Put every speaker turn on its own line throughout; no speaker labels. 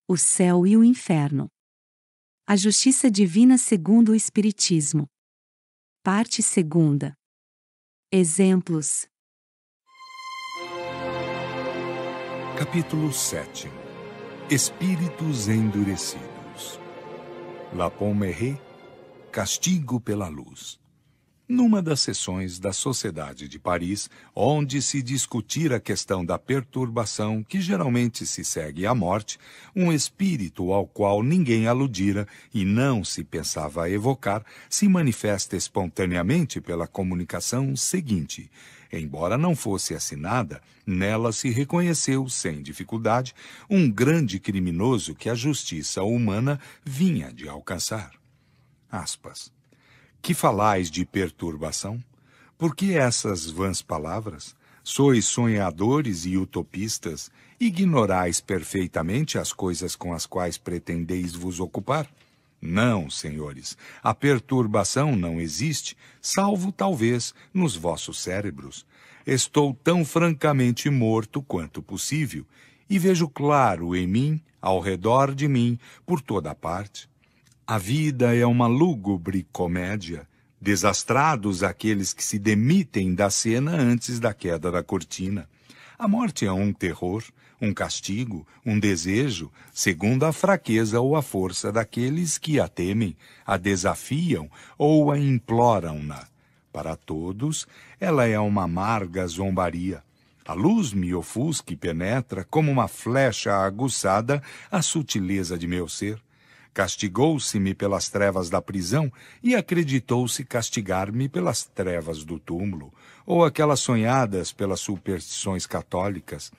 o céu e o inferno. A justiça divina segundo o Espiritismo. Parte 2. Exemplos.
Capítulo 7. Espíritos endurecidos. La Pommeraye, castigo pela luz. Numa das sessões da Sociedade de Paris, onde se discutira a questão da perturbação que geralmente se segue à morte, um espírito ao qual ninguém aludira e não se pensava evocar, se manifesta espontaneamente pela comunicação seguinte. Embora não fosse assinada, nela se reconheceu, sem dificuldade, um grande criminoso que a justiça humana vinha de alcançar. Aspas. Que falais de perturbação? Por que essas vãs palavras? Sois sonhadores e utopistas, ignorais perfeitamente as coisas com as quais pretendeis vos ocupar? Não, senhores, a perturbação não existe, salvo talvez nos vossos cérebros. Estou tão francamente morto quanto possível, e vejo claro em mim, ao redor de mim, por toda a parte. A vida é uma lúgubre comédia, desastrados aqueles que se demitem da cena antes da queda da cortina. A morte é um terror, um castigo, um desejo, segundo a fraqueza ou a força daqueles que a temem, a desafiam ou a imploram-na. Para todos, ela é uma amarga zombaria. A luz me ofusca e penetra como uma flecha aguçada a sutileza de meu ser. Castigou-se-me pelas trevas da prisão e acreditou-se castigar-me pelas trevas do túmulo, ou aquelas sonhadas pelas superstições católicas.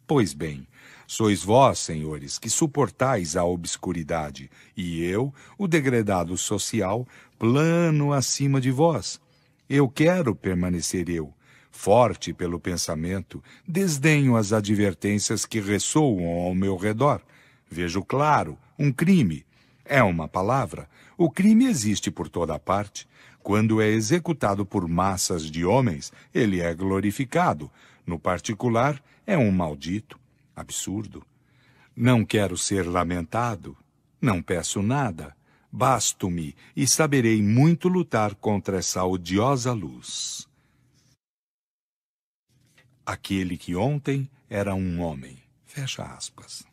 Pois bem, sois vós, senhores, que suportais a obscuridade, e eu, o degradado social, plano acima de vós. Eu quero permanecer eu, forte pelo pensamento, desdenho as advertências que ressoam ao meu redor. Vejo claro, um crime. É uma palavra. O crime existe por toda a parte. Quando é executado por massas de homens, ele é glorificado. No particular, é um maldito. Absurdo. Não quero ser lamentado. Não peço nada. Basto-me e saberei muito lutar contra essa odiosa luz. Aquele que ontem era um homem. Fecha aspas.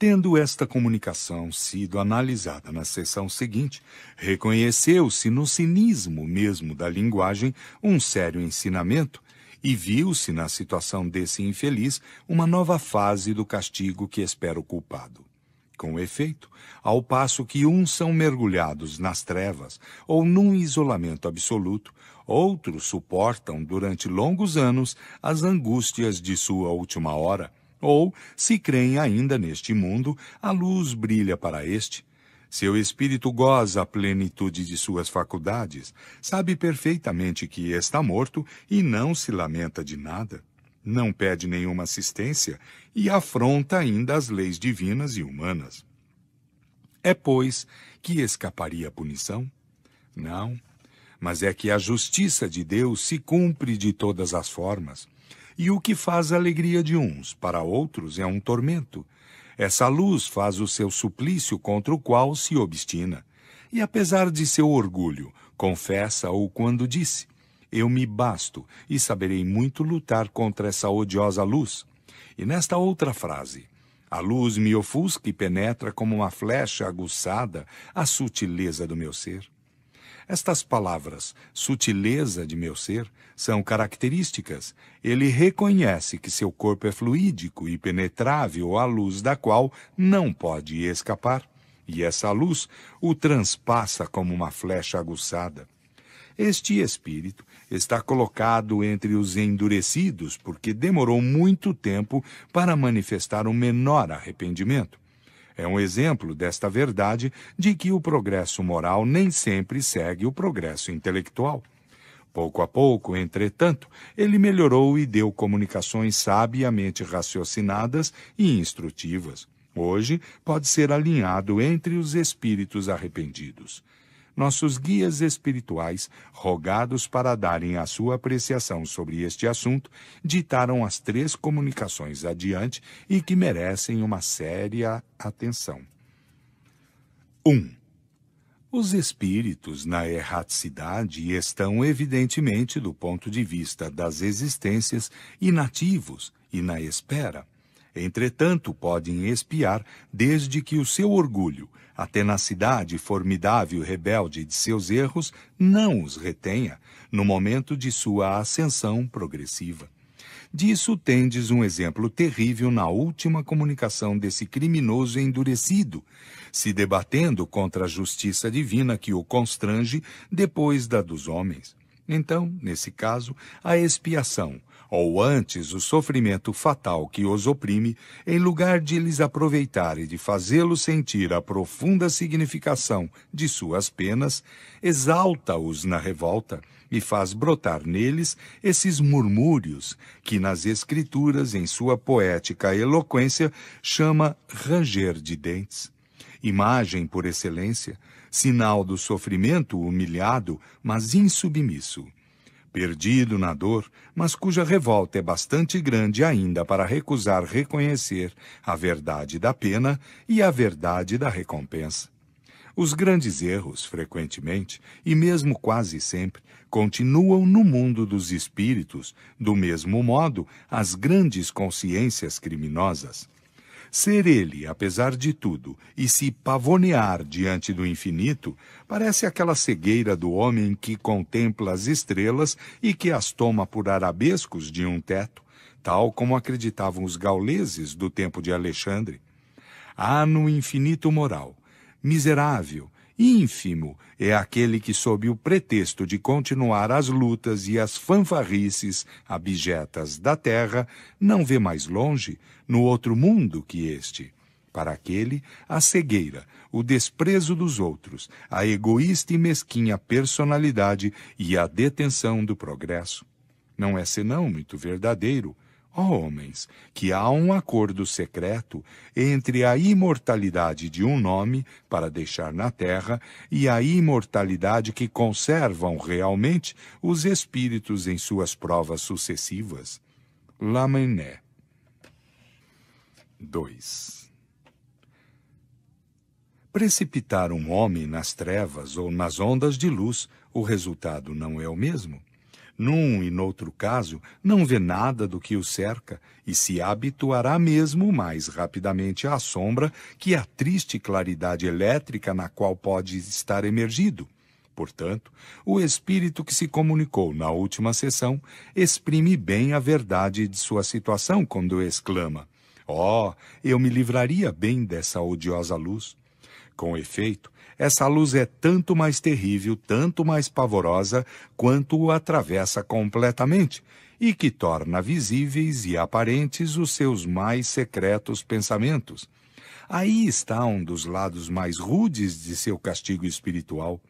Tendo esta comunicação sido analisada na seção seguinte, reconheceu-se no cinismo mesmo da linguagem um sério ensinamento e viu-se na situação desse infeliz uma nova fase do castigo que espera o culpado. Com efeito, ao passo que uns são mergulhados nas trevas ou num isolamento absoluto, outros suportam durante longos anos as angústias de sua última hora, ou, se creem ainda neste mundo, a luz brilha para este. Seu espírito goza a plenitude de suas faculdades, sabe perfeitamente que está morto e não se lamenta de nada. Não pede nenhuma assistência e afronta ainda as leis divinas e humanas. É, pois, que escaparia a punição? Não, mas é que a justiça de Deus se cumpre de todas as formas. E o que faz a alegria de uns, para outros, é um tormento. Essa luz faz o seu suplício contra o qual se obstina. E apesar de seu orgulho, confessa-o quando disse: eu me basto e saberei muito lutar contra essa odiosa luz. E nesta outra frase: a luz me ofusca e penetra como uma flecha aguçada a sutileza do meu ser. Estas palavras, sutileza de meu ser, são características. Ele reconhece que seu corpo é fluídico e penetrável à luz da qual não pode escapar, e essa luz o transpassa como uma flecha aguçada. Este espírito está colocado entre os endurecidos porque demorou muito tempo para manifestar um menor arrependimento. É um exemplo desta verdade de que o progresso moral nem sempre segue o progresso intelectual. Pouco a pouco, entretanto, ele melhorou e deu comunicações sabiamente raciocinadas e instrutivas. Hoje pode ser alinhado entre os espíritos arrependidos. nossos guias espirituais, rogados para darem a sua apreciação sobre este assunto, ditaram as 3 comunicações adiante e que merecem uma séria atenção. 1. Os espíritos na erraticidade estão, evidentemente, do ponto de vista das existências, inativos e na espera. Entretanto, podem espiar desde que o seu orgulho, a tenacidade formidável e rebelde de seus erros, não os retenha no momento de sua ascensão progressiva. Disso tendes um exemplo terrível na última comunicação desse criminoso endurecido, se debatendo contra a justiça divina que o constrange depois da dos homens. Então, nesse caso, a expiação, ou antes o sofrimento fatal que os oprime, em lugar de lhes aproveitar e de fazê-los sentir a profunda significação de suas penas, exalta-os na revolta e faz brotar neles esses murmúrios que nas Escrituras, em sua poética eloquência, chama ranger de dentes. Imagem por excelência, sinal do sofrimento humilhado, mas insubmisso. Perdido na dor, mas cuja revolta é bastante grande ainda para recusar reconhecer a verdade da pena e a verdade da recompensa. Os grandes erros, frequentemente, e mesmo quase sempre, continuam no mundo dos espíritos, do mesmo modo as grandes consciências criminosas. Ser ele, apesar de tudo, e se pavonear diante do infinito, parece aquela cegueira do homem que contempla as estrelas e que as toma por arabescos de um teto, tal como acreditavam os gauleses do tempo de Alexandre. Há no infinito moral, miserável, ínfimo é aquele que, sob o pretexto de continuar as lutas e as fanfarrices abjetas da terra, não vê mais longe, no outro mundo que este. Para aquele, a cegueira, o desprezo dos outros, a egoísta e mesquinha personalidade e a detenção do progresso. Não é senão muito verdadeiro, ó homens, que há um acordo secreto entre a imortalidade de um nome para deixar na terra e a imortalidade que conservam realmente os espíritos em suas provas sucessivas. Lamennais. 2. Precipitar um homem nas trevas ou nas ondas de luz, o resultado não é o mesmo. Num e noutro caso, não vê nada do que o cerca e se habituará mesmo mais rapidamente à sombra que à triste claridade elétrica na qual pode estar emergido. Portanto, o espírito que se comunicou na última sessão exprime bem a verdade de sua situação quando exclama: "Oh, eu me livraria bem dessa odiosa luz." Com efeito, essa luz é tanto mais terrível, tanto mais pavorosa, quanto o atravessa completamente, e que torna visíveis e aparentes os seus mais secretos pensamentos. Aí está um dos lados mais rudes de seu castigo espiritual.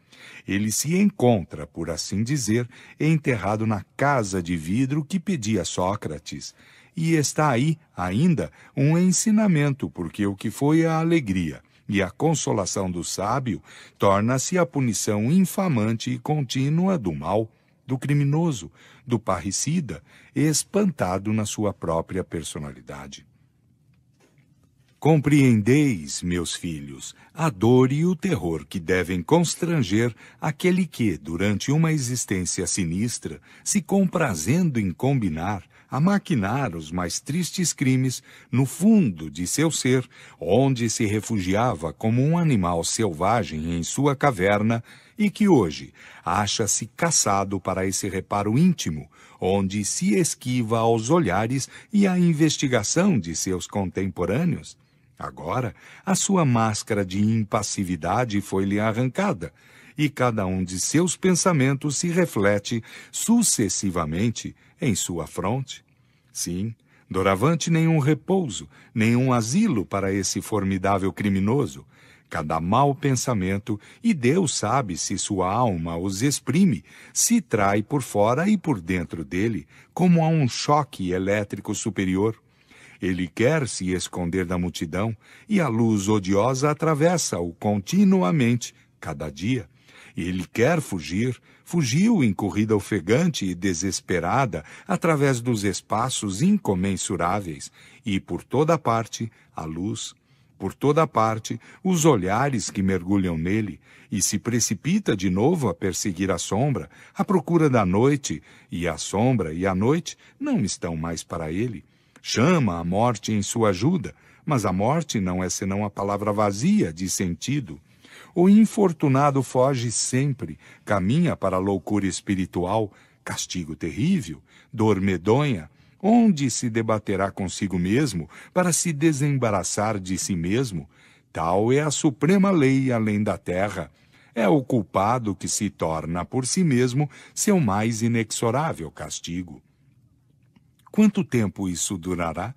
Ele se encontra, por assim dizer, enterrado na casa de vidro que pedia Sócrates, e está aí, ainda, um ensinamento, porque o que foi a alegria e a consolação do sábio torna-se a punição infamante e contínua do mal, do criminoso, do parricida, espantado na sua própria personalidade. Compreendeis, meus filhos, a dor e o terror que devem constranger aquele que, durante uma existência sinistra, se comprazendo em combinar, a maquinar os mais tristes crimes no fundo de seu ser, onde se refugiava como um animal selvagem em sua caverna, e que hoje acha-se caçado para esse reparo íntimo, onde se esquiva aos olhares e à investigação de seus contemporâneos. Agora, a sua máscara de impassividade foi-lhe arrancada, e cada um de seus pensamentos se reflete sucessivamente em sua fronte. Sim, doravante nenhum repouso, nenhum asilo para esse formidável criminoso. Cada mau pensamento, e Deus sabe se sua alma os exprime, se trai por fora e por dentro dele, como a um choque elétrico superior. Ele quer se esconder da multidão, e a luz odiosa atravessa-o continuamente, cada dia, Ele quer fugir, fugiu em corrida ofegante e desesperada através dos espaços incomensuráveis, e por toda parte a luz, por toda parte os olhares que mergulham nele, e se precipita de novo a perseguir a sombra, à procura da noite, e a sombra e a noite não estão mais para ele. Chama a morte em sua ajuda, mas a morte não é senão a palavra vazia de sentido. O infortunado foge sempre, caminha para a loucura espiritual, castigo terrível, dor medonha, onde se debaterá consigo mesmo para se desembaraçar de si mesmo. Tal é a suprema lei além da terra. É o culpado que se torna por si mesmo seu mais inexorável castigo. Quanto tempo isso durará?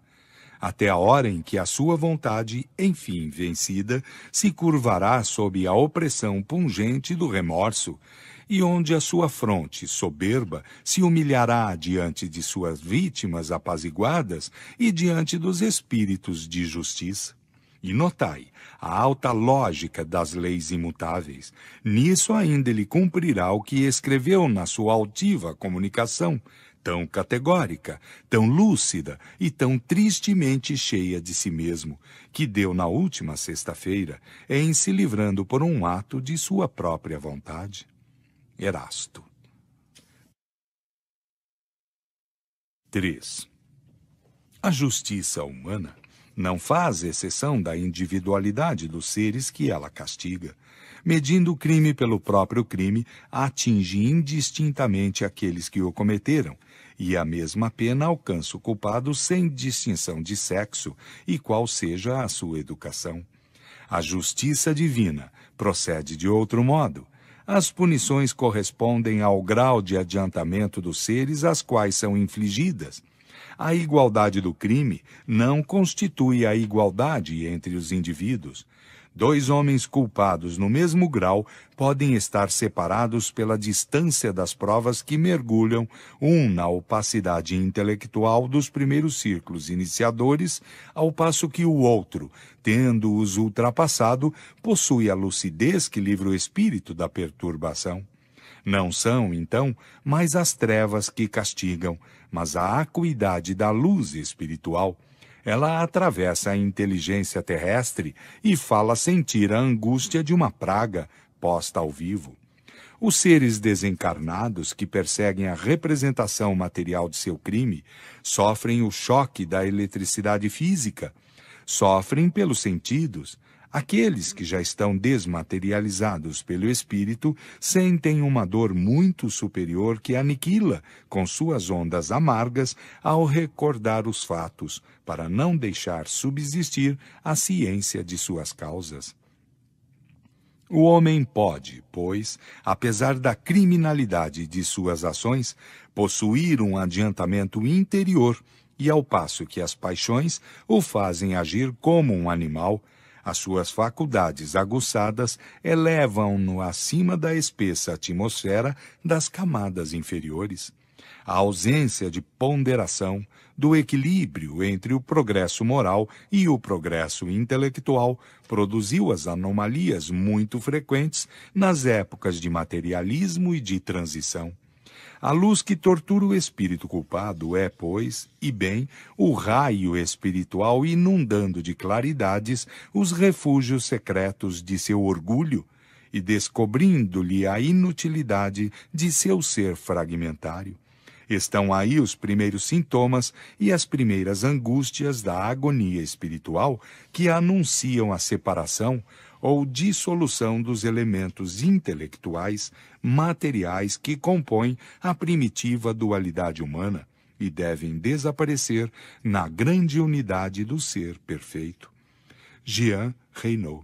Até a hora em que a sua vontade, enfim vencida, se curvará sob a opressão pungente do remorso, e onde a sua fronte soberba se humilhará diante de suas vítimas apaziguadas e diante dos espíritos de justiça. E notai a alta lógica das leis imutáveis. Nisso ainda ele cumprirá o que escreveu na sua altiva comunicação, tão categórica, tão lúcida e tão tristemente cheia de si mesmo, que deu na última sexta-feira, em se livrando por um ato de sua própria vontade. Erasto. 3. A justiça humana não faz exceção da individualidade dos seres que ela castiga. Medindo o crime pelo próprio crime, atinge indistintamente aqueles que o cometeram, e a mesma pena alcança o culpado sem distinção de sexo e qual seja a sua educação. A justiça divina procede de outro modo. As punições correspondem ao grau de adiantamento dos seres às quais são infligidas. A igualdade do crime não constitui a igualdade entre os indivíduos. Dois homens culpados no mesmo grau podem estar separados pela distância das provas que mergulham, um na opacidade intelectual dos primeiros círculos iniciadores, ao passo que o outro, tendo-os ultrapassado, possui a lucidez que livra o espírito da perturbação. Não são, então, mais as trevas que castigam, mas a acuidade da luz espiritual. Ela atravessa a inteligência terrestre e fala sentir a angústia de uma praga posta ao vivo. Os seres desencarnados que perseguem a representação material de seu crime sofrem o choque da eletricidade física, sofrem pelos sentidos. Aqueles que já estão desmaterializados pelo espírito sentem uma dor muito superior que aniquila, com suas ondas amargas, ao recordar os fatos, para não deixar subsistir a ciência de suas causas. O homem pode, pois, apesar da criminalidade de suas ações, possuir um adiantamento interior, e ao passo que as paixões o fazem agir como um animal, as suas faculdades aguçadas elevam-no acima da espessa atmosfera das camadas inferiores. A ausência de ponderação, do equilíbrio entre o progresso moral e o progresso intelectual, produziu as anomalias muito frequentes nas épocas de materialismo e de transição. A luz que tortura o espírito culpado é, pois, e bem, o raio espiritual inundando de claridades os refúgios secretos de seu orgulho e descobrindo-lhe a inutilidade de seu ser fragmentário. Estão aí os primeiros sintomas e as primeiras angústias da agonia espiritual que anunciam a separação ou dissolução dos elementos intelectuais, materiais que compõem a primitiva dualidade humana e devem desaparecer na grande unidade do ser perfeito. Jean Reynaud.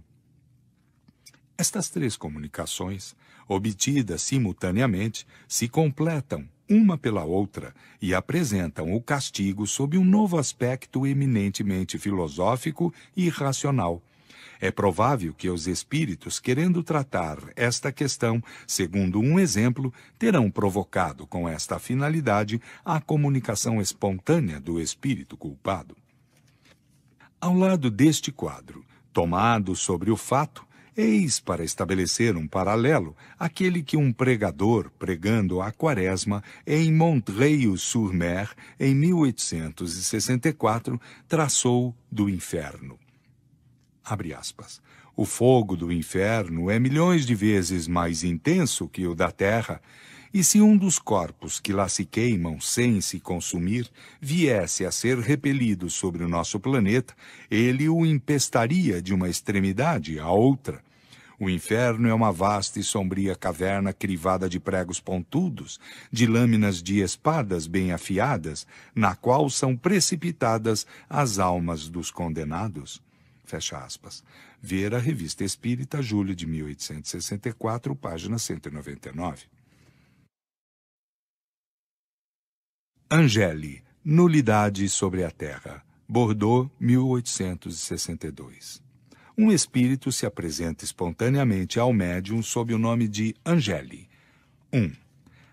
Estas três comunicações, obtidas simultaneamente, se completam uma pela outra e apresentam o castigo sob um novo aspecto eminentemente filosófico e racional. É provável que os espíritos, querendo tratar esta questão, segundo um exemplo, terão provocado com esta finalidade a comunicação espontânea do espírito culpado. Ao lado deste quadro, tomado sobre o fato, Eis, para estabelecer um paralelo, aquele que um pregador, pregando a Quaresma em Montreuil-sur-Mer, em 1864, traçou do inferno. Abre aspas. O fogo do inferno é milhões de vezes mais intenso que o da terra, e se um dos corpos que lá se queimam sem se consumir viesse a ser repelido sobre o nosso planeta, ele o empestaria de uma extremidade à outra. O inferno é uma vasta e sombria caverna crivada de pregos pontudos, de lâminas de espadas bem afiadas, na qual são precipitadas as almas dos condenados. Fecha aspas. Ver a Revista Espírita, julho de 1864, página 199. Angeli, Nulidade sobre a Terra, Bordeaux, 1862. Um espírito se apresenta espontaneamente ao médium sob o nome de Angeli. 1.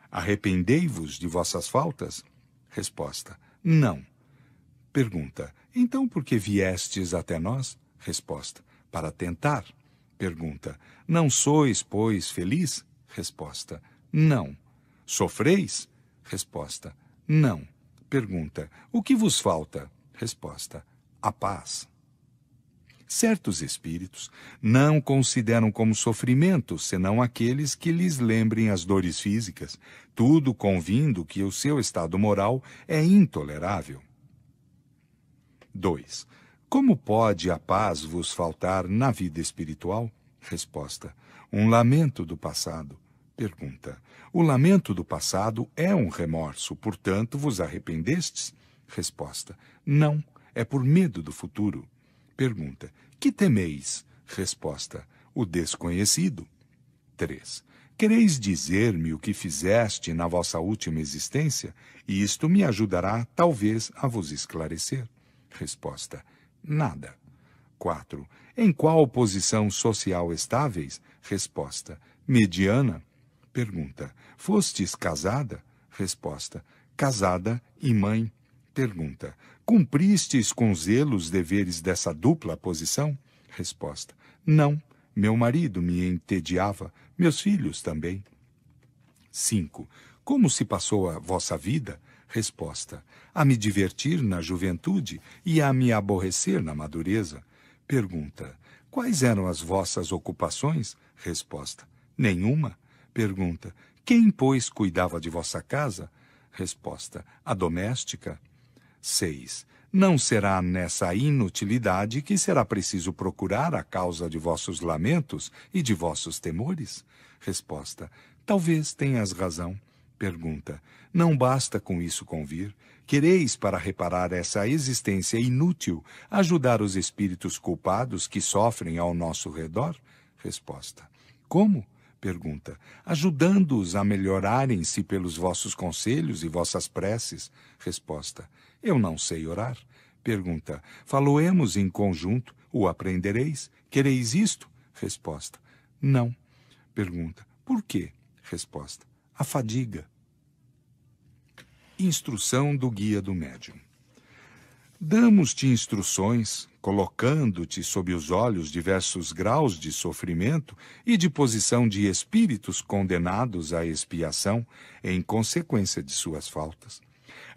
Arrependei-vos de vossas faltas? Resposta. Não. Pergunta. Então por que viestes até nós? Resposta. Para tentar. Pergunta. Não sois, pois, feliz? Resposta. Não. Sofreis? Resposta. Não. Pergunta. O que vos falta? Resposta. A paz. Certos espíritos não consideram como sofrimento senão aqueles que lhes lembrem as dores físicas, tudo convindo que o seu estado moral é intolerável. 2. Como pode a paz vos faltar na vida espiritual? Resposta. Um lamento do passado. Pergunta. O lamento do passado é um remorso, portanto vos arrependestes? Resposta. Não, é por medo do futuro. Pergunta. Que temeis? Resposta. O desconhecido. 3. Quereis dizer-me o que fizeste na vossa última existência? E isto me ajudará, talvez, a vos esclarecer. Resposta. Nada. 4. Em qual posição social estáveis? Resposta. Mediana. Pergunta. Fostes casada? Resposta. Casada e mãe. Pergunta. Cumpristes com zelo os deveres dessa dupla posição? Resposta. Não. Meu marido me entediava, meus filhos também. 5. Como se passou a vossa vida? Resposta. A me divertir na juventude e a me aborrecer na madureza. Pergunta. Quais eram as vossas ocupações? Resposta. Nenhuma. Pergunta. Quem, pois, cuidava de vossa casa? Resposta. A doméstica. 6. Não será nessa inutilidade que será preciso procurar a causa de vossos lamentos e de vossos temores? Resposta. Talvez tenhas razão. Pergunta. Não basta com isso convir? Quereis, para reparar essa existência inútil, ajudar os espíritos culpados que sofrem ao nosso redor? Resposta. Como? Pergunta. Ajudando-os a melhorarem-se pelos vossos conselhos e vossas preces? Resposta. Eu não sei orar. Pergunta. Faloemos em conjunto, o aprendereis? Quereis isto? Resposta. Não. Pergunta. Por quê? Resposta. A fadiga. Instrução do guia do médium. Damos-te instruções, colocando-te sob os olhos diversos graus de sofrimento e de posição de espíritos condenados à expiação em consequência de suas faltas.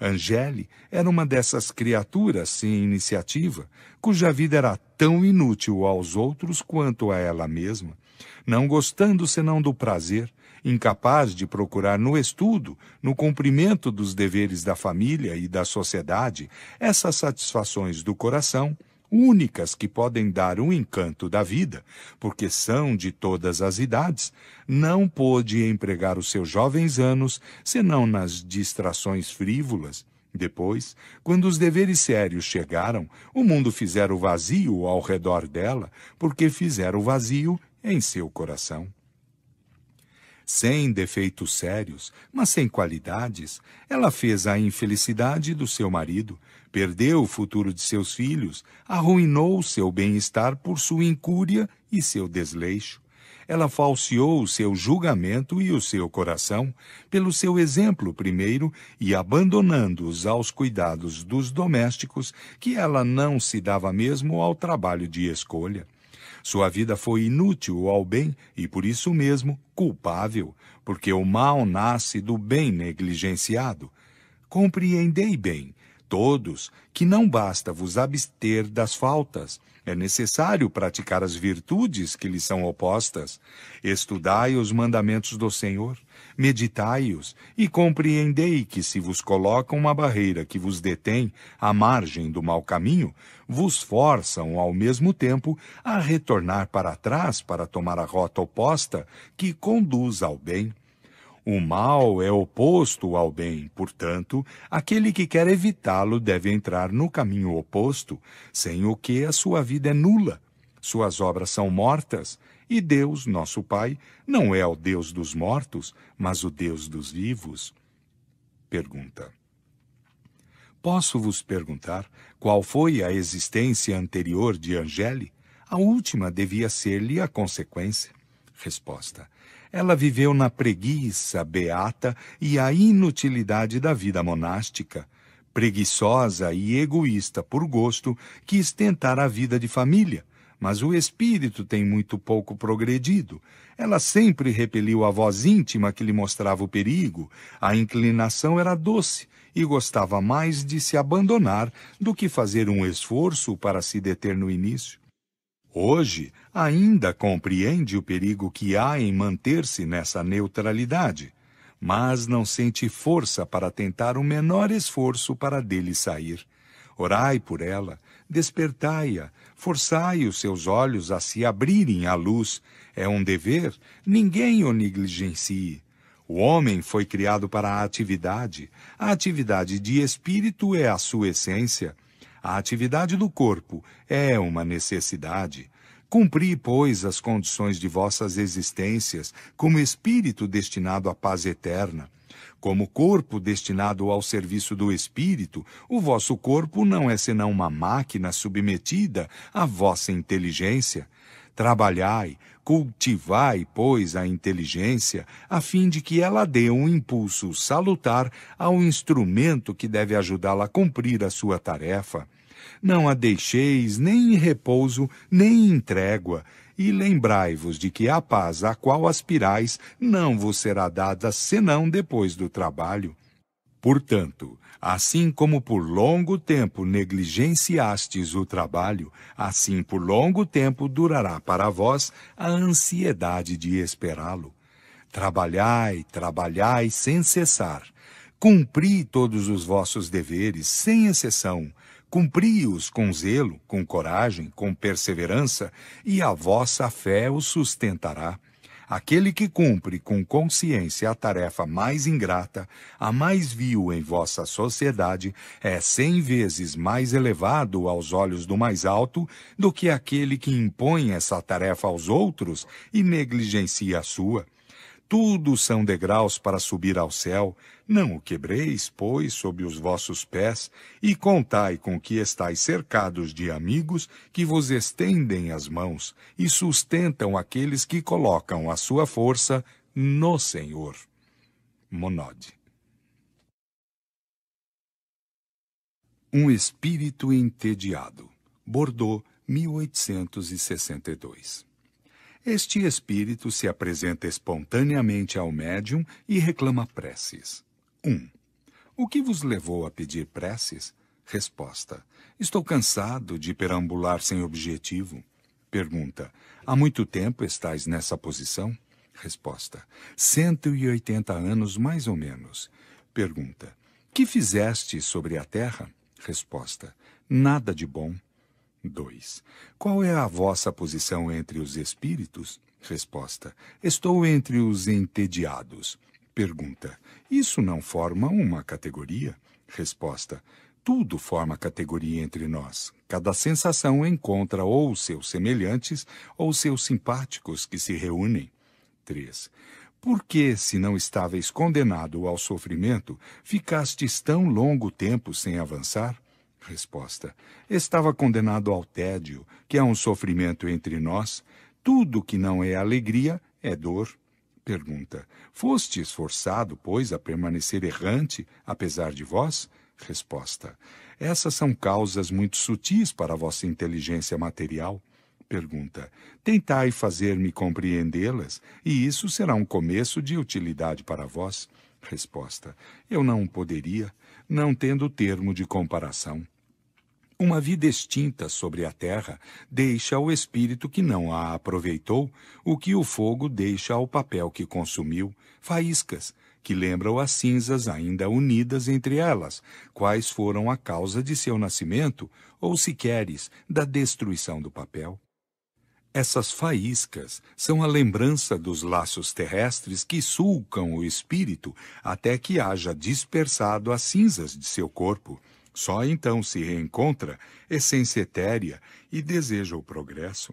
Angeli era uma dessas criaturas sem iniciativa, cuja vida era tão inútil aos outros quanto a ela mesma, não gostando senão do prazer, incapaz de procurar no estudo, no cumprimento dos deveres da família e da sociedade, essas satisfações do coração, únicas que podem dar um encanto da vida, porque são de todas as idades, não pôde empregar os seus jovens anos senão nas distrações frívolas. Depois, quando os deveres sérios chegaram, o mundo fizera o vazio ao redor dela, porque fizera o vazio em seu coração. Sem defeitos sérios, mas sem qualidades, ela fez a infelicidade do seu marido, perdeu o futuro de seus filhos, arruinou seu bem-estar por sua incúria e seu desleixo. Ela falseou o seu julgamento e o seu coração, pelo seu exemplo primeiro, e abandonando-os aos cuidados dos domésticos, que ela não se dava mesmo ao trabalho de escolha. Sua vida foi inútil ao bem e, por isso mesmo, culpável, porque o mal nasce do bem negligenciado. Compreendei bem, todos, que não basta vos abster das faltas. É necessário praticar as virtudes que lhes são opostas. Estudai os mandamentos do Senhor, meditai-os e compreendei que se vos colocam uma barreira que vos detém à margem do mau caminho, vos forçam ao mesmo tempo a retornar para trás para tomar a rota oposta que conduz ao bem. O mal é oposto ao bem, portanto, aquele que quer evitá-lo deve entrar no caminho oposto, sem o que a sua vida é nula. Suas obras são mortas, e Deus, nosso Pai, não é o Deus dos mortos, mas o Deus dos vivos. Pergunta: posso vos perguntar qual foi a existência anterior de Angéle? A última devia ser-lhe a consequência. Resposta: ela viveu na preguiça beata e a inutilidade da vida monástica. Preguiçosa e egoísta por gosto, quis tentar a vida de família, mas o espírito tem muito pouco progredido. Ela sempre repeliu a voz íntima que lhe mostrava o perigo. A inclinação era doce e gostava mais de se abandonar do que fazer um esforço para se deter no início. Hoje, ainda compreende o perigo que há em manter-se nessa neutralidade, mas não sente força para tentar o menor esforço para dele sair. Orai por ela, despertai-a, forçai os seus olhos a se abrirem à luz. É um dever, ninguém o negligencie. O homem foi criado para a atividade. A atividade de espírito é a sua essência. A atividade do corpo é uma necessidade. Cumpri, pois, as condições de vossas existências, como espírito destinado à paz eterna. Como corpo destinado ao serviço do espírito, o vosso corpo não é senão uma máquina submetida à vossa inteligência. Trabalhai, cultivai, pois, a inteligência, a fim de que ela dê um impulso salutar ao instrumento que deve ajudá-la a cumprir a sua tarefa. Não a deixeis nem em repouso, nem em trégua, e lembrai-vos de que a paz a qual aspirais não vos será dada senão depois do trabalho. Portanto, assim como por longo tempo negligenciastes o trabalho, assim por longo tempo durará para vós a ansiedade de esperá-lo. Trabalhai, trabalhai sem cessar. Cumpri todos os vossos deveres, sem exceção. Cumpri-os com zelo, com coragem, com perseverança, e a vossa fé os sustentará. Aquele que cumpre com consciência a tarefa mais ingrata, a mais vil em vossa sociedade, é 100 vezes mais elevado aos olhos do mais alto do que aquele que impõe essa tarefa aos outros e negligencia a sua. Tudo são degraus para subir ao céu. Não o quebreis, pois, sob os vossos pés, e contai com que estáis cercados de amigos que vos estendem as mãos e sustentam aqueles que colocam a sua força no Senhor. Monod. Um espírito entediado. Bordeaux, 1862. Este espírito se apresenta espontaneamente ao médium e reclama preces. 1. O que vos levou a pedir preces? Resposta: estou cansado de perambular sem objetivo. Pergunta: há muito tempo estais nessa posição? Resposta: 180 anos mais ou menos. Pergunta: que fizeste sobre a terra? Resposta: nada de bom. 2. Qual é a vossa posição entre os espíritos? Resposta: estou entre os entediados. Pergunta: isso não forma uma categoria? Resposta: tudo forma categoria entre nós. Cada sensação encontra ou seus semelhantes ou seus simpáticos que se reúnem. 3. Por que, se não estáveis condenado ao sofrimento, ficastes tão longo tempo sem avançar? Resposta: estava condenado ao tédio, que é um sofrimento entre nós. Tudo que não é alegria é dor. Pergunta: foste esforçado, pois, a permanecer errante, apesar de vós? Resposta: essas são causas muito sutis para a vossa inteligência material. Pergunta. Tentai fazer-me compreendê-las, e isso será um começo de utilidade para vós. Resposta. Eu não poderia, não tendo termo de comparação. Uma vida extinta sobre a terra deixa ao espírito que não a aproveitou o que o fogo deixa ao papel que consumiu, faíscas, que lembram as cinzas ainda unidas entre elas, quais foram a causa de seu nascimento, ou, se queres, da destruição do papel. Essas faíscas são a lembrança dos laços terrestres que sulcam o espírito até que haja dispersado as cinzas de seu corpo. Só então se reencontra essência etérea e deseja o progresso.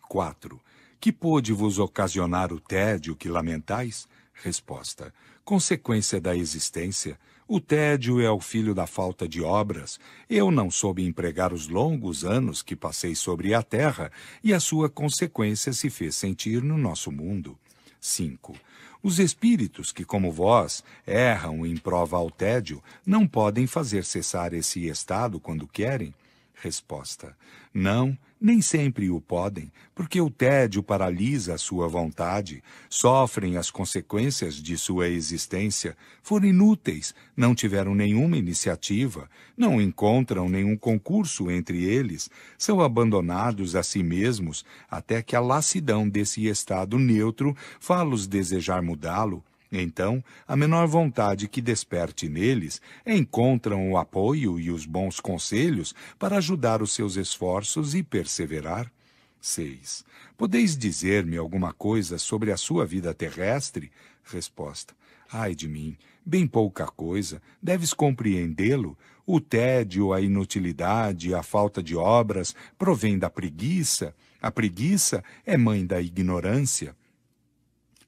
4. Que pôde vos ocasionar o tédio que lamentais? Resposta. Consequência da existência. O tédio é o filho da falta de obras. Eu não soube empregar os longos anos que passei sobre a terra, e a sua consequência se fez sentir no nosso mundo. 5. Os espíritos que, como vós, erram em prova ao tédio, não podem fazer cessar esse estado quando querem? Resposta. Não, nem sempre o podem, porque o tédio paralisa a sua vontade, sofrem as consequências de sua existência, foram inúteis, não tiveram nenhuma iniciativa, não encontram nenhum concurso entre eles, são abandonados a si mesmos, até que a lassidão desse estado neutro fá-los desejar mudá-lo. Então, a menor vontade que desperte neles, encontram o apoio e os bons conselhos para ajudar os seus esforços e perseverar. 6. Podeis dizer-me alguma coisa sobre a sua vida terrestre? Resposta. Ai de mim, bem pouca coisa. Deves compreendê-lo. O tédio, a inutilidade, a falta de obras provém da preguiça. A preguiça é mãe da ignorância.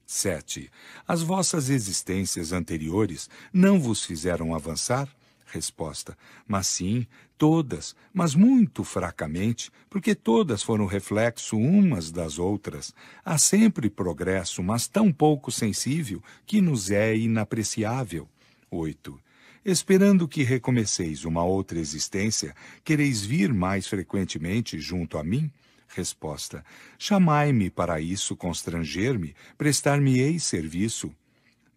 7. As vossas existências anteriores não vos fizeram avançar? Resposta. Mas sim, todas, mas muito fracamente, porque todas foram reflexo umas das outras. Há sempre progresso, mas tão pouco sensível que nos é inapreciável. 8. Esperando que recomeceis uma outra existência, quereis vir mais frequentemente junto a mim? Resposta. Chamai-me para isso, constranger-me, prestar-me-eis serviço.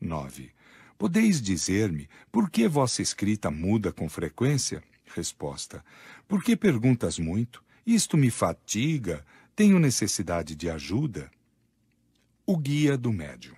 9. Podeis dizer-me por que vossa escrita muda com frequência? Resposta. Por que perguntas muito? Isto me fatiga. Tenho necessidade de ajuda. O guia do médium.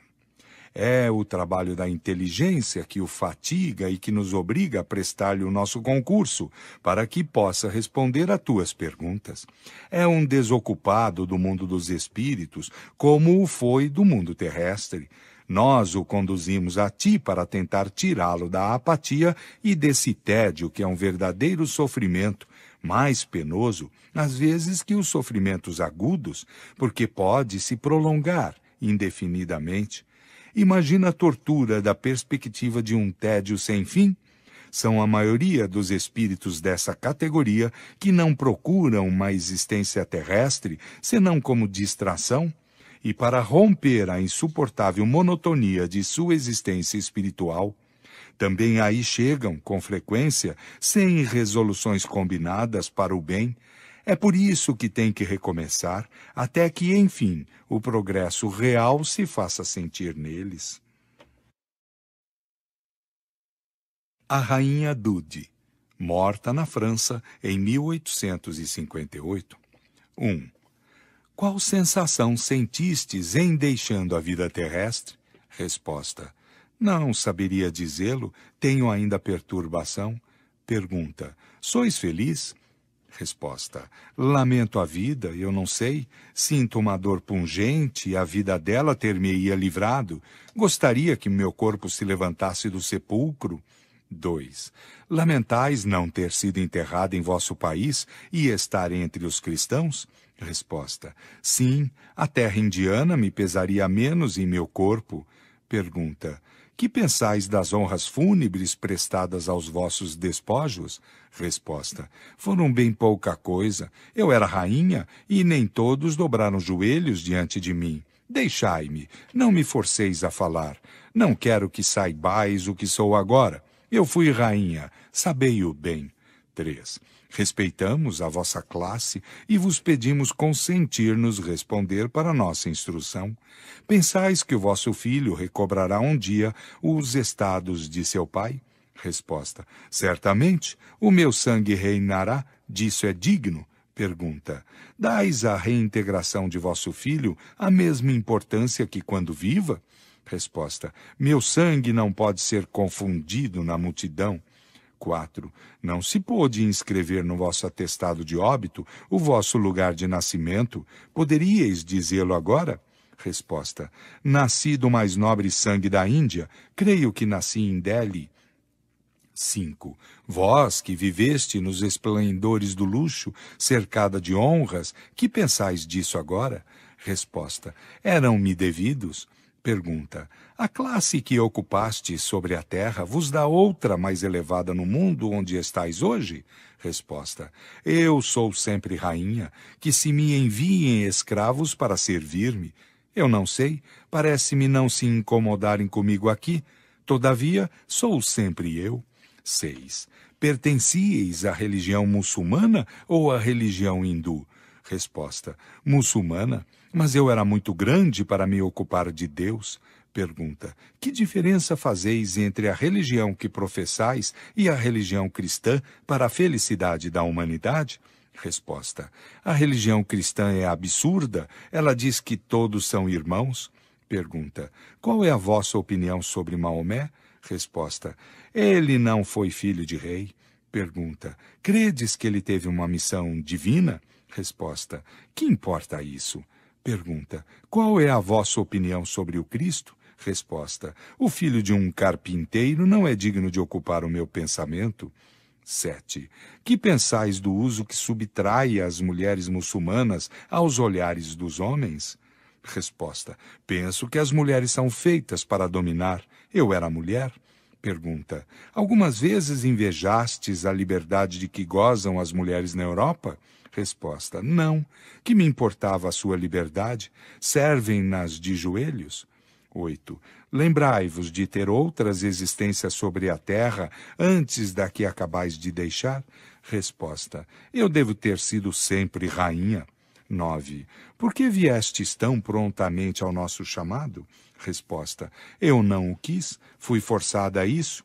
É o trabalho da inteligência que o fatiga e que nos obriga a prestar-lhe o nosso concurso, para que possa responder a tuas perguntas. É um desocupado do mundo dos espíritos, como o foi do mundo terrestre. Nós o conduzimos a ti para tentar tirá-lo da apatia e desse tédio que é um verdadeiro sofrimento, mais penoso, às vezes, que os sofrimentos agudos, porque pode se prolongar indefinidamente. Imagina a tortura da perspectiva de um tédio sem fim? São a maioria dos espíritos dessa categoria que não procuram uma existência terrestre, senão como distração, e para romper a insuportável monotonia de sua existência espiritual. Também aí chegam, com frequência, sem resoluções combinadas para o bem. É por isso que tem que recomeçar, até que, enfim, o progresso real se faça sentir neles. A Rainha Dude, morta na França em 1858. 1. Qual sensação sentistes em deixando a vida terrestre? Resposta. Não saberia dizê-lo, tenho ainda perturbação. Pergunta. Sois feliz? Resposta. Lamento a vida, eu não sei. Sinto uma dor pungente e a vida dela ter-me-ia livrado. Gostaria que meu corpo se levantasse do sepulcro. 2. Lamentais não ter sido enterrado em vosso país e estar entre os cristãos? Resposta. Sim, a terra indiana me pesaria menos em meu corpo. Pergunta. Que pensais das honras fúnebres prestadas aos vossos despojos? Resposta. Foram bem pouca coisa. Eu era rainha e nem todos dobraram joelhos diante de mim. Deixai-me, não me forceis a falar. Não quero que saibais o que sou agora. Eu fui rainha, sabei-o bem. 3. Respeitamos a vossa classe e vos pedimos consentir-nos responder para nossa instrução. Pensais que o vosso filho recobrará um dia os estados de seu pai? Resposta. Certamente, o meu sangue reinará, disso é digno. Pergunta. Dais à reintegração de vosso filho a mesma importância que quando viva? Resposta. Meu sangue não pode ser confundido na multidão. 4. Não se pôde inscrever no vosso atestado de óbito o vosso lugar de nascimento. Poderíeis dizê-lo agora? Resposta. Nasci do mais nobre sangue da Índia. Creio que nasci em Delhi. 5. Vós, que viveste nos esplendores do luxo, cercada de honras, que pensais disso agora? Resposta. Eram-me devidos? Pergunta. A classe que ocupaste sobre a terra vos dá outra mais elevada no mundo onde estáis hoje? Resposta. Eu sou sempre rainha, que se me enviem escravos para servir-me. Eu não sei, parece-me não se incomodarem comigo aqui. Todavia, sou sempre eu. 6. Pertencieis à religião muçulmana ou à religião hindu? Resposta. Muçulmana, mas eu era muito grande para me ocupar de Deus. Pergunta. Que diferença fazeis entre a religião que professais e a religião cristã para a felicidade da humanidade? Resposta. A religião cristã é absurda. Ela diz que todos são irmãos. Pergunta. Qual é a vossa opinião sobre Maomé? Resposta. Ele não foi filho de rei. Pergunta. Credes que ele teve uma missão divina? Resposta. Que importa isso? Pergunta. Qual é a vossa opinião sobre o Cristo? Resposta. O filho de um carpinteiro não é digno de ocupar o meu pensamento. 7. Que pensais do uso que subtrai as mulheres muçulmanas aos olhares dos homens? Resposta. Penso que as mulheres são feitas para dominar. Eu era mulher. Pergunta. Algumas vezes invejastes a liberdade de que gozam as mulheres na Europa? Resposta. Não. Que me importava a sua liberdade? Servem-nas de joelhos? 8. Lembrai-vos de ter outras existências sobre a terra antes da que acabais de deixar? Resposta. Eu devo ter sido sempre rainha. 9. Por que viestes tão prontamente ao nosso chamado? Resposta. Eu não o quis, fui forçada a isso.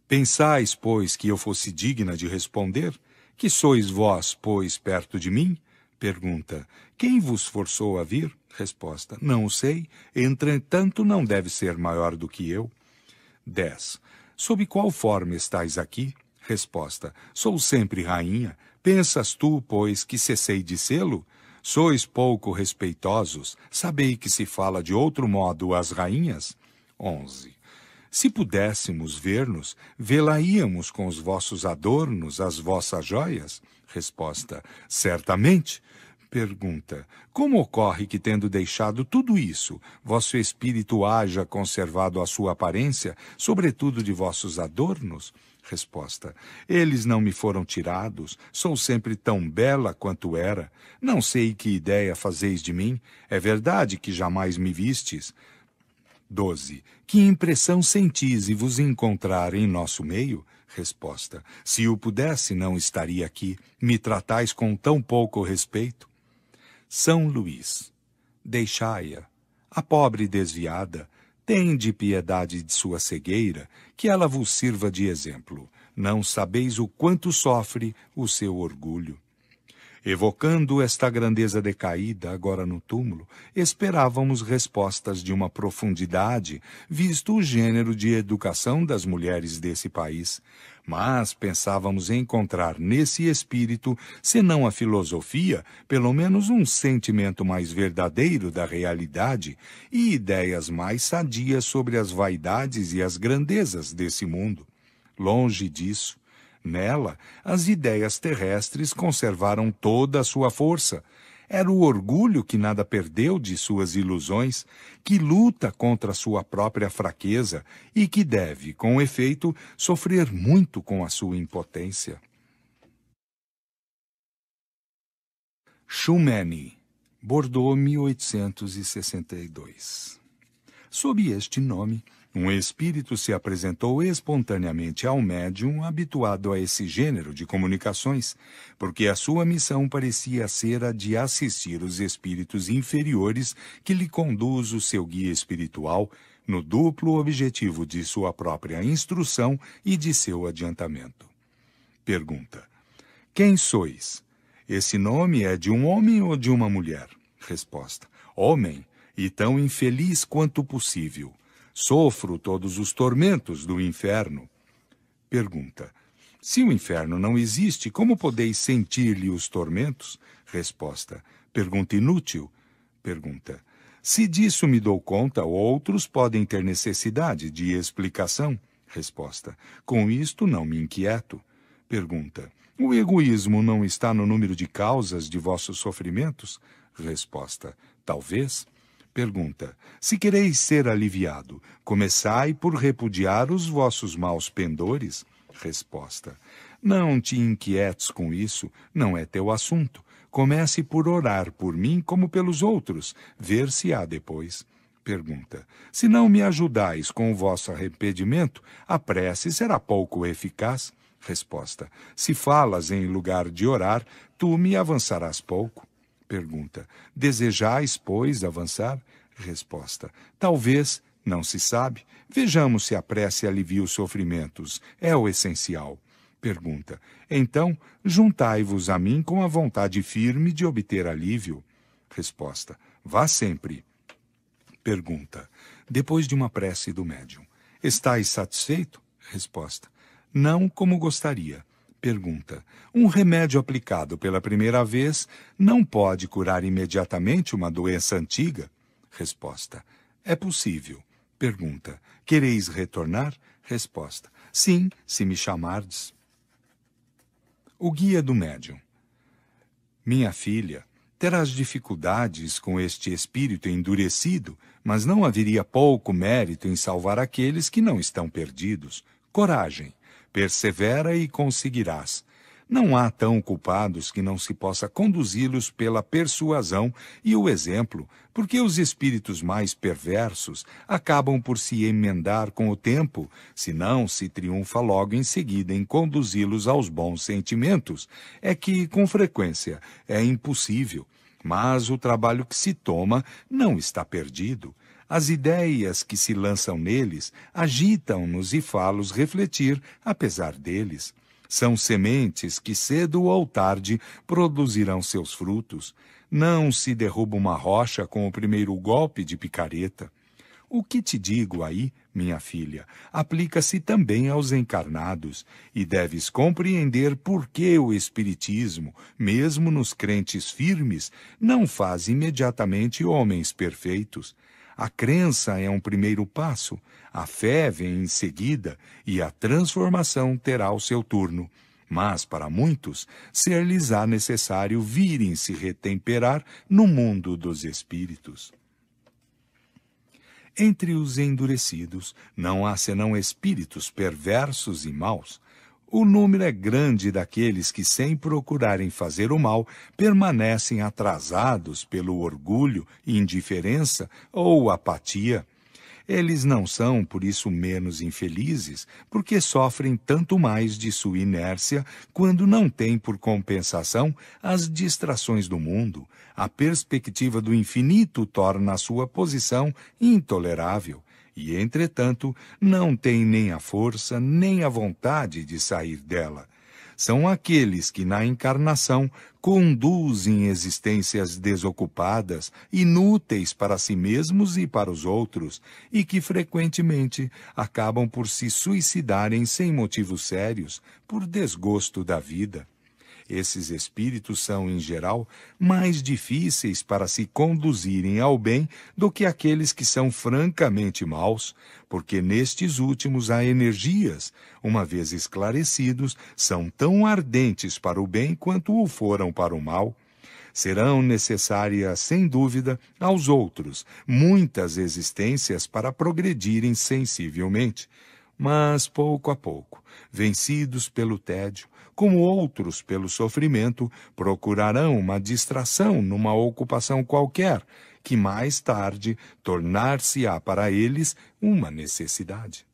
Pensais, pois, que eu fosse digna de responder? Que sois vós, pois, perto de mim? Pergunta. Quem vos forçou a vir? Resposta. Não o sei, entretanto não deve ser maior do que eu. 10. Sob qual forma estais aqui? Resposta. Sou sempre rainha. Pensas tu, pois, que cessei de sê-lo? Sois pouco respeitosos. Sabei que se fala de outro modo às rainhas? 11. Se pudéssemos ver-nos, vê-la-íamos com os vossos adornos, as vossas joias? Resposta. Certamente. Pergunta. Como ocorre que, tendo deixado tudo isso, vosso espírito haja conservado a sua aparência, sobretudo de vossos adornos? Resposta. Eles não me foram tirados, sou sempre tão bela quanto era. Não sei que ideia fazeis de mim. É verdade que jamais me vistes. 12. Que impressão sentis e vos encontrar em nosso meio? Resposta. Se o pudesse, não estaria aqui. Me tratais com tão pouco respeito. São Luís. Deixai-a. A pobre desviada. Tende piedade de sua cegueira, que ela vos sirva de exemplo. Não sabeis o quanto sofre o seu orgulho. Evocando esta grandeza decaída, agora no túmulo, esperávamos respostas de uma profundidade, visto o gênero de educação das mulheres desse país. Mas pensávamos encontrar nesse espírito, se não a filosofia, pelo menos um sentimento mais verdadeiro da realidade e ideias mais sadias sobre as vaidades e as grandezas desse mundo. Longe disso. Nela, as ideias terrestres conservaram toda a sua força. Era o orgulho que nada perdeu de suas ilusões, que luta contra sua própria fraqueza e que deve, com efeito, sofrer muito com a sua impotência. Choumeni, Bordeaux, 1862. Sob este nome, Um espírito se apresentou espontaneamente ao médium habituado a esse gênero de comunicações, porque a sua missão parecia ser a de assistir os espíritos inferiores que lhe conduz o seu guia espiritual, no duplo objetivo de sua própria instrução e de seu adiantamento. Pergunta: quem sois? Esse nome é de um homem ou de uma mulher? Resposta: homem, e tão infeliz quanto possível. Sofro todos os tormentos do inferno. Pergunta: se o inferno não existe, como podeis sentir-lhe os tormentos? Resposta: pergunta inútil. Pergunta: se disso me dou conta, outros podem ter necessidade de explicação? Resposta: com isto não me inquieto. Pergunta: o egoísmo não está no número de causas de vossos sofrimentos? Resposta: talvez. Pergunta: se quereis ser aliviado, começai por repudiar os vossos maus pendores? Resposta: não te inquietes com isso, não é teu assunto. Comece por orar por mim como pelos outros, ver se há depois. Pergunta: se não me ajudais com o vosso arrependimento, a prece será pouco eficaz? Resposta: se falas em lugar de orar, tu me avançarás pouco. Pergunta: desejais, pois, avançar? Resposta: talvez, não se sabe. Vejamos se a prece alivia os sofrimentos. É o essencial. Pergunta: então, juntai-vos a mim com a vontade firme de obter alívio. Resposta: vá sempre. Pergunta: depois de uma prece do médium: estais satisfeito? Resposta: não como gostaria. Pergunta: um remédio aplicado pela primeira vez não pode curar imediatamente uma doença antiga? Resposta: é possível. Pergunta: quereis retornar? Resposta: sim, se me chamardes. O guia do médium: minha filha, terás dificuldades com este espírito endurecido, mas não haveria pouco mérito em salvar aqueles que não estão perdidos. Coragem, persevera e conseguirás. Não há tão culpados que não se possa conduzi-los pela persuasão e o exemplo, porque os espíritos mais perversos acabam por se emendar com o tempo, senão se triunfa logo em seguida em conduzi-los aos bons sentimentos. É que, com frequência, é impossível, mas o trabalho que se toma não está perdido. As ideias que se lançam neles agitam-nos e fá-los refletir, apesar deles. São sementes que cedo ou tarde produzirão seus frutos. Não se derruba uma rocha com o primeiro golpe de picareta. O que te digo aí, minha filha, aplica-se também aos encarnados, e deves compreender por que o Espiritismo, mesmo nos crentes firmes, não faz imediatamente homens perfeitos. A crença é um primeiro passo, a fé vem em seguida e a transformação terá o seu turno. Mas, para muitos, ser-lhes-á necessário virem se retemperar no mundo dos espíritos. Entre os endurecidos não há senão espíritos perversos e maus. O número é grande daqueles que, sem procurarem fazer o mal, permanecem atrasados pelo orgulho, indiferença ou apatia. Eles não são, por isso, menos infelizes, porque sofrem tanto mais de sua inércia quando não têm por compensação as distrações do mundo. A perspectiva do infinito torna a sua posição intolerável. E, entretanto, não têm nem a força, nem a vontade de sair dela. São aqueles que, na encarnação, conduzem existências desocupadas, inúteis para si mesmos e para os outros, e que, frequentemente, acabam por se suicidarem sem motivos sérios, por desgosto da vida. Esses espíritos são, em geral, mais difíceis para se conduzirem ao bem do que aqueles que são francamente maus, porque nestes últimos há energias, uma vez esclarecidos, são tão ardentes para o bem quanto o foram para o mal. Serão necessárias, sem dúvida, aos outros muitas existências para progredirem sensivelmente. Mas, pouco a pouco, vencidos pelo tédio, como outros pelo sofrimento, procurarão uma distração numa ocupação qualquer, que mais tarde tornar-se-á para eles uma necessidade.